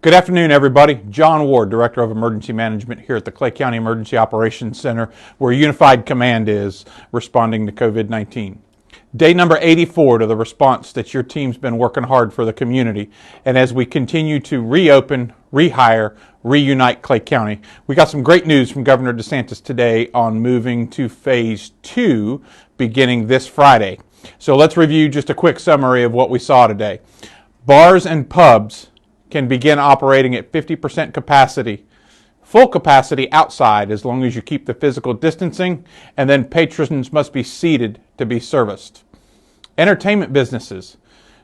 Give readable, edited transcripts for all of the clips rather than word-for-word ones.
Good afternoon, everybody. John Ward, Director of Emergency Management here at the Clay County Emergency Operations Center, where Unified Command is responding to COVID-19. Day number 84 to the response that your team's been working hard for the community. And as we continue to reopen, rehire, reunite Clay County, we got some great news from Governor DeSantis today on moving to phase 2 beginning this Friday. So let's review just a quick summary of what we saw today. Bars and pubs can begin operating at 50% capacity, full capacity outside as long as you keep the physical distancing, and then patrons must be seated to be serviced. Entertainment businesses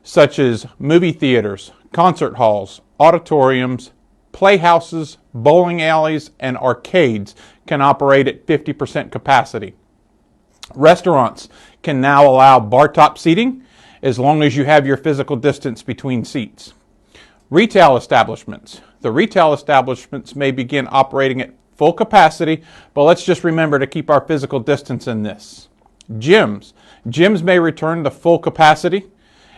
such as movie theaters, concert halls, auditoriums, playhouses, bowling alleys, and arcades can operate at 50% capacity. Restaurants can now allow bartop seating as long as you have your physical distance between seats. Retail establishments. The retail establishments may begin operating at full capacity, but let's just remember to keep our physical distance in this. Gyms. Gyms may return to full capacity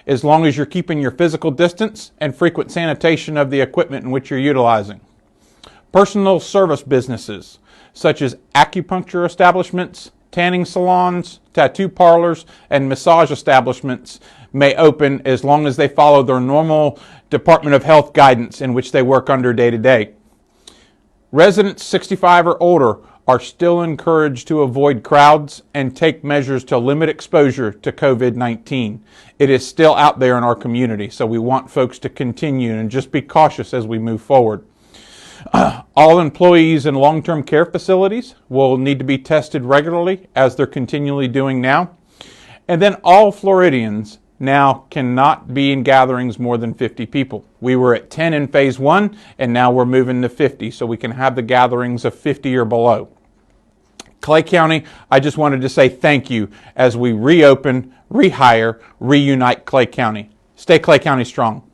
as long as you're keeping your physical distance and frequent sanitation of the equipment in which you're utilizing. Personal service businesses, such as acupuncture establishments, tanning salons, tattoo parlors, and massage establishments may open as long as they follow their normal Department of Health guidance in which they work under day to day. Residents 65 or older are still encouraged to avoid crowds and take measures to limit exposure to COVID-19. It is still out there in our community, so we want folks to continue and just be cautious as we move forward. All employees in long-term care facilities will need to be tested regularly, as they're continually doing now. And then all Floridians now cannot be in gatherings more than 50 people. We were at 10 in phase 1, and now we're moving to 50, so we can have the gatherings of 50 or below. Clay County, I just wanted to say thank you as we reopen, rehire, reunite Clay County. Stay Clay County strong.